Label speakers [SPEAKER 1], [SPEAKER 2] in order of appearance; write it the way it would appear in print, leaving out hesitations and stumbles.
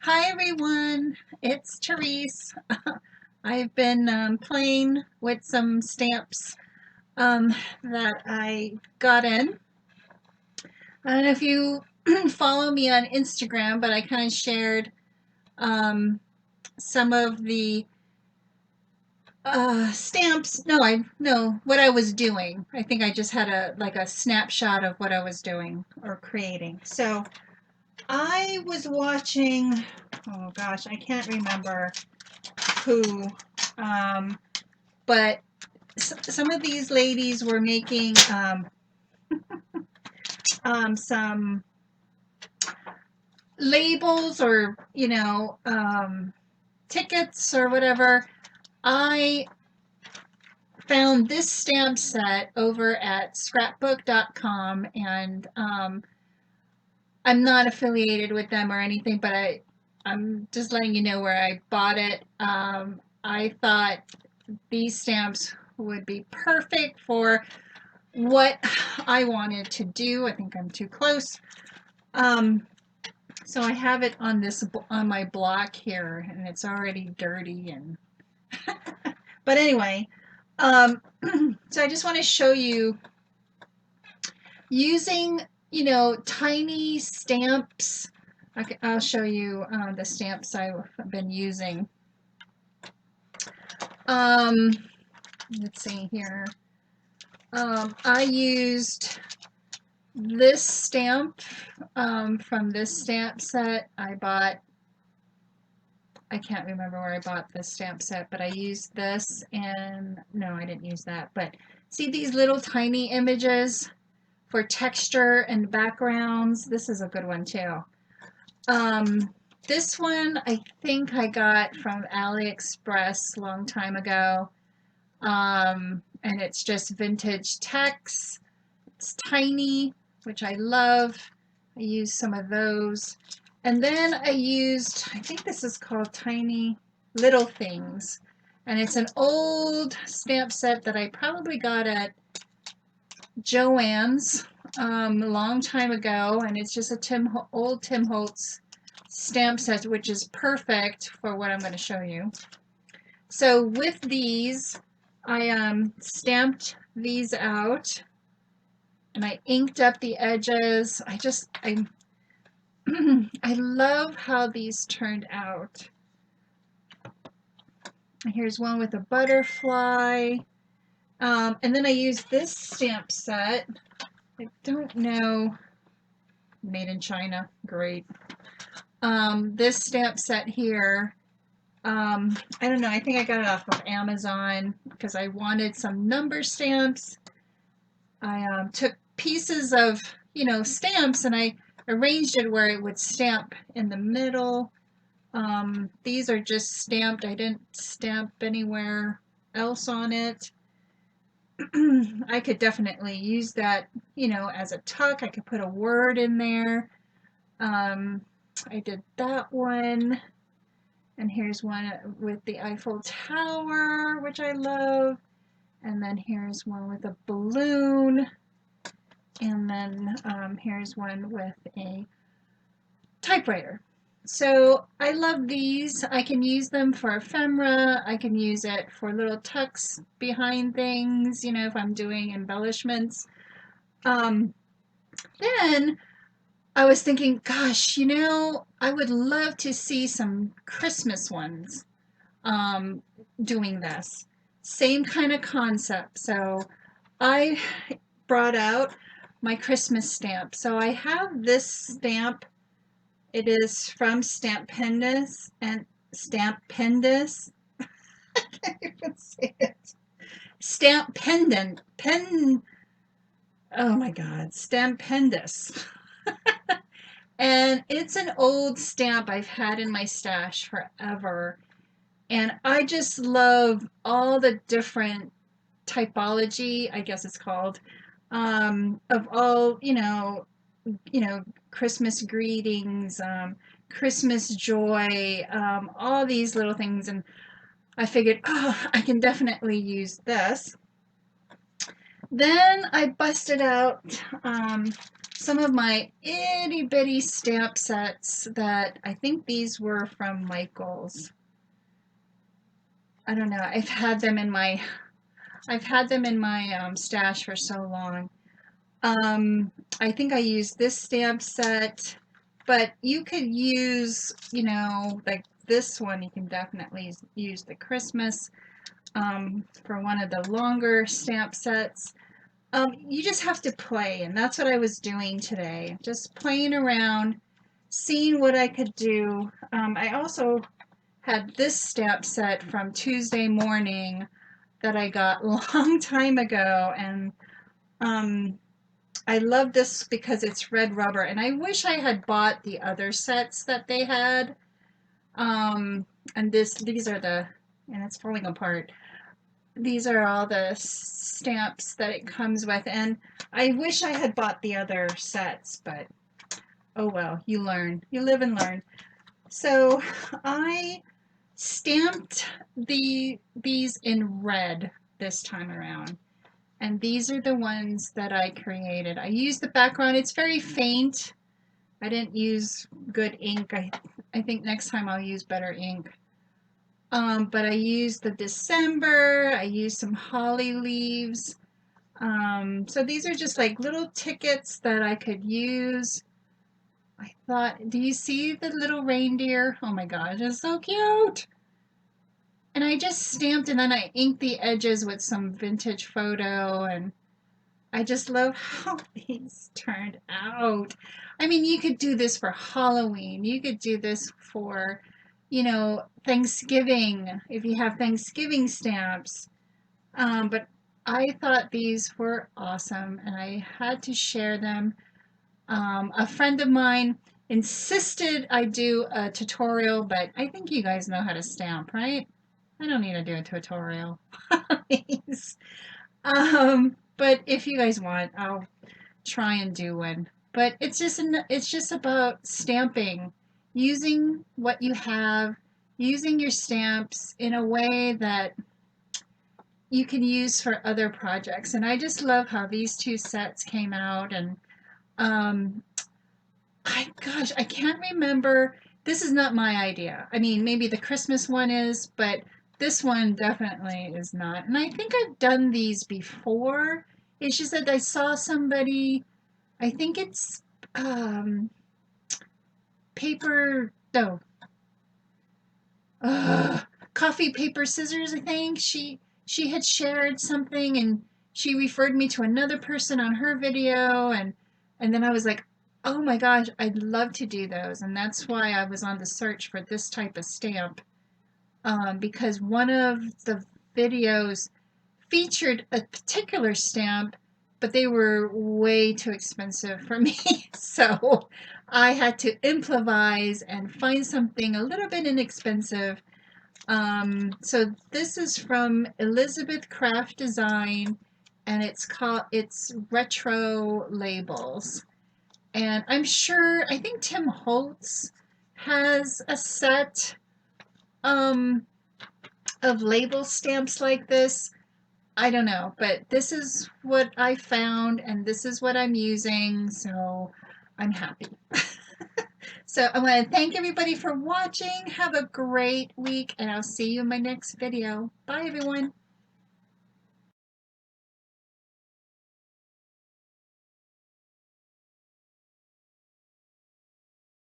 [SPEAKER 1] Hi everyone, it's Tereese. I've been playing with some stamps um, that I got in. I don't know if you follow me on Instagram, but I kind of shared um, some of the stamps. No, what I was doing. I think I just had a snapshot of what I was doing or creating. So I was watching. Oh gosh, I can't remember who. Um, but some of these ladies were making some labels or tickets or whatever. I found this stamp set over at scrapbook.com, and I'm not affiliated with them or anything, but I'm just letting you know where I bought it. I thought these stamps would be perfect for what I wanted to do. I think I'm too close. Um, so I have it on my block here, and it's already dirty. And but anyway, so I just want to show you using tiny stamps. I'll show you the stamps I've been using. Um, let's see here. I used this stamp from this stamp set. I can't remember where I bought this stamp set, but I used this, and no, I didn't use that. But see these little tiny images for texture and backgrounds? This is a good one too. This one I think I got from AliExpress a long time ago. And it's just vintage text. It's tiny, which I love. I used some of those. And then I think this is called Tiny Little Things. And it's an old stamp set that I probably got at Joann's a long time ago. And it's just old Tim Holtz stamp set, which is perfect for what I'm going to show you. So with these, I stamped these out, and I inked up the edges. I I love how these turned out. Here's one with a butterfly. And then I used this stamp set. I don't know, made in China, great. This stamp set here, I don't know, I think I got it off of Amazon because I wanted some number stamps. I took pieces of, stamps, and I arranged it where it would stamp in the middle. These are just stamped. I didn't stamp anywhere else on it. I could definitely use that, as a tuck. I could put a word in there. I did that one. And here's one with the Eiffel Tower, which I love. And then here's one with a balloon. And then here's one with a typewriter. So I love these. I can use them for ephemera. I can use it for little tucks behind things, if I'm doing embellishments. Then I was thinking, gosh, I would love to see some Christmas ones doing this. Same kind of concept. So I brought out my Christmas stamp. So I have this stamp. It is from Stamp Pendus and Stamp Pendus. I can't even say it. Stamp Pendant. Oh my God. Stamp Pendus. And it's an old stamp I've had in my stash forever. And I just love all the different typology, I guess it's called, of all, Christmas greetings, Christmas joy, all these little things. And I figured, oh, I can definitely use this. Then I busted out some of my itty bitty stamp sets that I think these were from Michael's. I don't know. I've had them in my stash for so long. I think I used this stamp set, but you could use, like this one. You can definitely use the Christmas for one of the longer stamp sets. You just have to play, and that's what I was doing today. Just playing around, seeing what I could do. I also had this stamp set from Tuesday morning that I got a long time ago, and um, I love this because it's red rubber, and I wish I had bought the other sets that they had. Um, and these are and it's falling apart. These are all the stamps that it comes with, and I wish I had bought the other sets, but oh well, you learn. You live and learn. So I stamped these in red this time around. And these are the ones that I created. I used the background. It's very faint. I didn't use good ink. I think next time I'll use better ink. But I used the December. I used some holly leaves. So these are just like little tickets that I could use. I thought, do you see the little reindeer? Oh my gosh, it's so cute. And I just stamped and then I inked the edges with some vintage photo, and I just love how these turned out. I mean, you could do this for Halloween. You could do this for, Thanksgiving, if you have Thanksgiving stamps. But I thought these were awesome and I had to share them. A friend of mine insisted I do a tutorial, but I think you guys know how to stamp, right? I don't need to do a tutorial. But if you guys want, I'll try and do one. But it's just about stamping, using what you have, using your stamps in a way that you can use for other projects. And I just love how these two sets came out. And um, I can't remember. This is not my idea. I mean, maybe the Christmas one is, but this one definitely is not. And I think I've done these before. It's just that I saw somebody, I think it's um, paper, no, uh, coffee, paper, scissors, I think. She had shared something and she referred me to another person on her video, and then I was like, oh my gosh, I'd love to do those. And that's why I was on the search for this type of stamp, because one of the videos featured a particular stamp, but they were way too expensive for me. So I had to improvise and find something a little bit inexpensive. So this is from Elizabeth Craft Design, and it's retro labels. And I think Tim Holtz has a set um, of label stamps like this. I don't know, but this is what I found and this is what I'm using, so I'm happy. So I want to thank everybody for watching. Have a great week, and I'll see you in my next video. Bye, everyone.